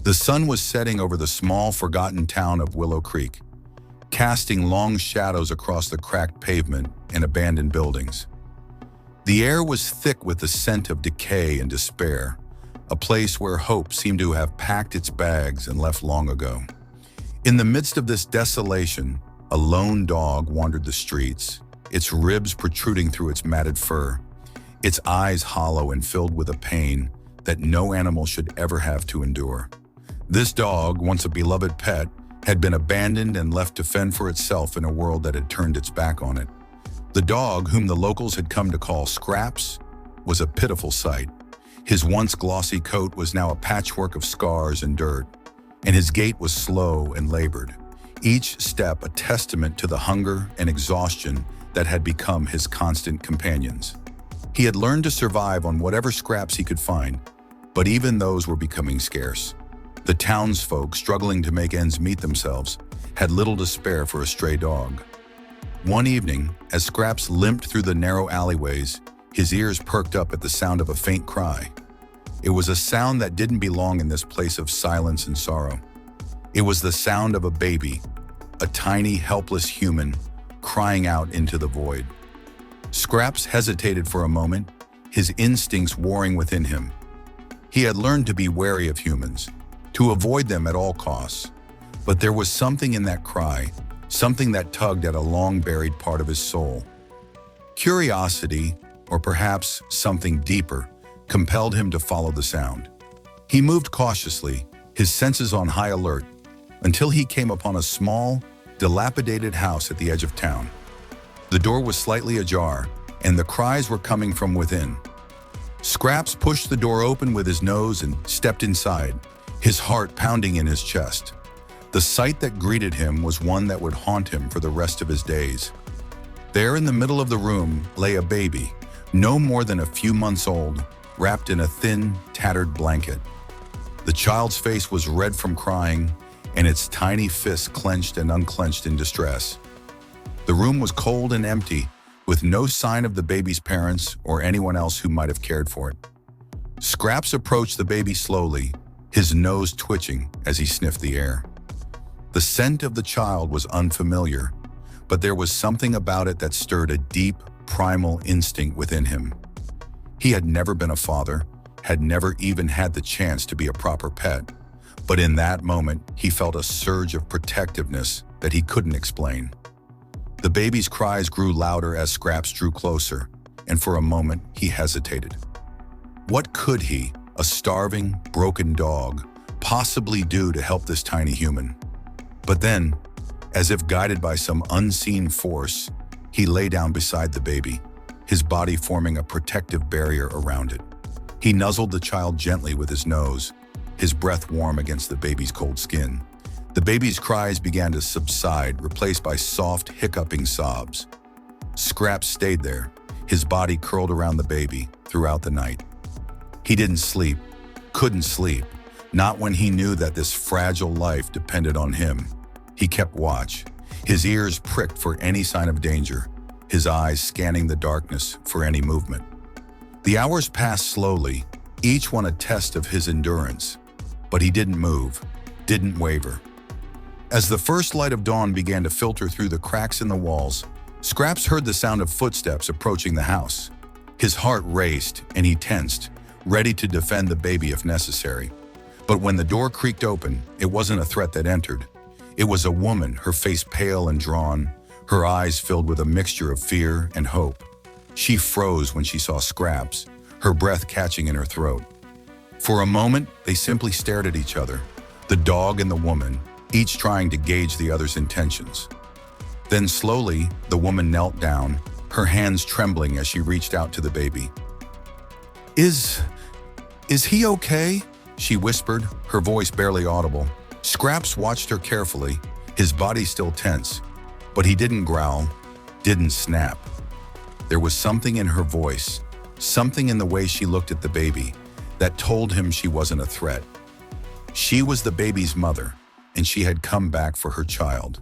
The sun was setting over the small, forgotten town of Willow Creek, casting long shadows across the cracked pavement and abandoned buildings. The air was thick with the scent of decay and despair, a place where hope seemed to have packed its bags and left long ago. In the midst of this desolation, a lone dog wandered the streets, its ribs protruding through its matted fur, its eyes hollow and filled with a pain that no animal should ever have to endure. This dog, once a beloved pet, had been abandoned and left to fend for itself in a world that had turned its back on it. The dog, whom the locals had come to call Scraps, was a pitiful sight. His once glossy coat was now a patchwork of scars and dirt, and his gait was slow and labored, each step a testament to the hunger and exhaustion that had become his constant companions. He had learned to survive on whatever scraps he could find, but even those were becoming scarce. The townsfolk, struggling to make ends meet themselves, had little to spare for a stray dog. One evening, as Scraps limped through the narrow alleyways, his ears perked up at the sound of a faint cry. It was a sound that didn't belong in this place of silence and sorrow. It was the sound of a baby, a tiny, helpless human, crying out into the void. Scraps hesitated for a moment, his instincts warring within him. He had learned to be wary of humans, to avoid them at all costs. But there was something in that cry, something that tugged at a long-buried part of his soul. Curiosity, or perhaps something deeper, compelled him to follow the sound. He moved cautiously, his senses on high alert, until he came upon a small, dilapidated house at the edge of town. The door was slightly ajar, and the cries were coming from within. Scraps pushed the door open with his nose and stepped inside, his heart pounding in his chest. The sight that greeted him was one that would haunt him for the rest of his days. There in the middle of the room lay a baby, no more than a few months old, wrapped in a thin, tattered blanket. The child's face was red from crying, and its tiny fists clenched and unclenched in distress. The room was cold and empty, with no sign of the baby's parents or anyone else who might have cared for it. Scraps approached the baby slowly, his nose twitching as he sniffed the air. The scent of the child was unfamiliar, but there was something about it that stirred a deep, primal instinct within him. He had never been a father, had never even had the chance to be a proper pet, but in that moment, he felt a surge of protectiveness that he couldn't explain. The baby's cries grew louder as Scraps drew closer, and for a moment, he hesitated. What could he, a starving, broken dog, possibly do to help this tiny human? But then, as if guided by some unseen force, he lay down beside the baby, his body forming a protective barrier around it. He nuzzled the child gently with his nose, his breath warm against the baby's cold skin. The baby's cries began to subside, replaced by soft, hiccuping sobs. Scraps stayed there, his body curled around the baby throughout the night. He didn't sleep, couldn't sleep, not when he knew that this fragile life depended on him. He kept watch, his ears pricked for any sign of danger, his eyes scanning the darkness for any movement. The hours passed slowly, each one a test of his endurance, but he didn't move, didn't waver. As the first light of dawn began to filter through the cracks in the walls, Scraps heard the sound of footsteps approaching the house. His heart raced and he tensed, ready to defend the baby if necessary. But when the door creaked open, it wasn't a threat that entered. It was a woman, her face pale and drawn, her eyes filled with a mixture of fear and hope. She froze when she saw Scraps, her breath catching in her throat. For a moment, they simply stared at each other, the dog and the woman, each trying to gauge the other's intentions. Then slowly, the woman knelt down, her hands trembling as she reached out to the baby. Is he okay?" she whispered, her voice barely audible. Scraps watched her carefully, his body still tense, but he didn't growl, didn't snap. There was something in her voice, something in the way she looked at the baby, that told him she wasn't a threat. She was the baby's mother, and she had come back for her child.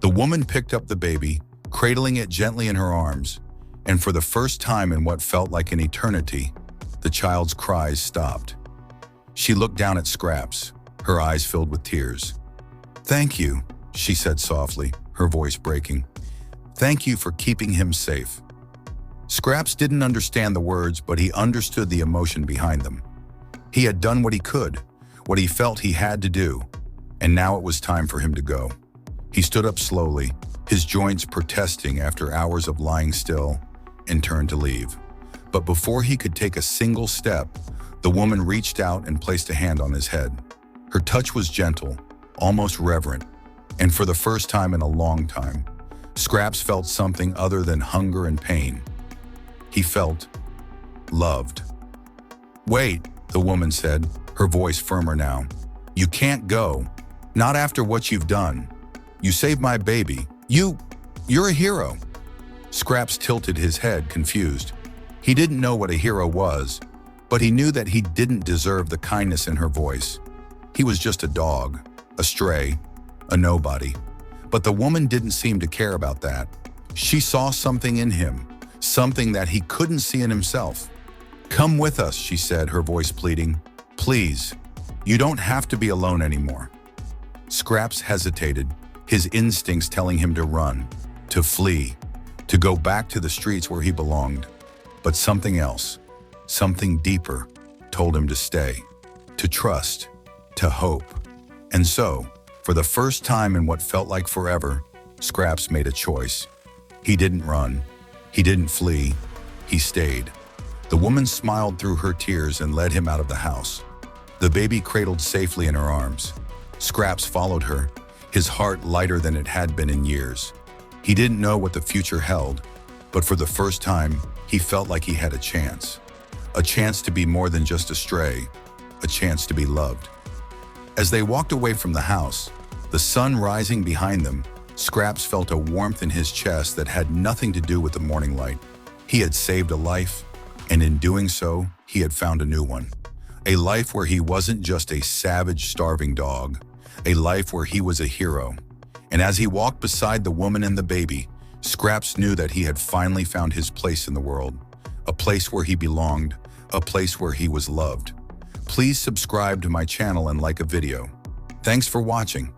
The woman picked up the baby, cradling it gently in her arms, and for the first time in what felt like an eternity, the child's cries stopped. She looked down at Scraps, her eyes filled with tears. "Thank you," she said softly, her voice breaking. "Thank you for keeping him safe." Scraps didn't understand the words, but he understood the emotion behind them. He had done what he could, what he felt he had to do, and now it was time for him to go. He stood up slowly, his joints protesting after hours of lying still, and turned to leave. But before he could take a single step, the woman reached out and placed a hand on his head. Her touch was gentle, almost reverent, and for the first time in a long time, Scraps felt something other than hunger and pain. He felt loved. "Wait," the woman said, her voice firmer now. "You can't go. Not after what you've done. You saved my baby. You're a hero." Scraps tilted his head, confused. He didn't know what a hero was, but he knew that he didn't deserve the kindness in her voice. He was just a dog, a stray, a nobody. But the woman didn't seem to care about that. She saw something in him, something that he couldn't see in himself. "Come with us," she said, her voice pleading. "Please, you don't have to be alone anymore." Scraps hesitated, his instincts telling him to run, to flee, to go back to the streets where he belonged. But something else, something deeper, told him to stay, to trust, to hope. And so, for the first time in what felt like forever, Scraps made a choice. He didn't run. He didn't flee. He stayed. The woman smiled through her tears and led him out of the house. The baby cradled safely in her arms. Scraps followed her, his heart lighter than it had been in years. He didn't know what the future held, but for the first time, he felt like he had a chance. A chance to be more than just a stray, a chance to be loved. As they walked away from the house, the sun rising behind them, Scraps felt a warmth in his chest that had nothing to do with the morning light. He had saved a life, and in doing so, he had found a new one. A life where he wasn't just a savage, starving dog, a life where he was a hero. And as he walked beside the woman and the baby, Scraps knew that he had finally found his place in the world, a place where he belonged, a place where he was loved. Please subscribe to my channel and like a video. Thanks for watching.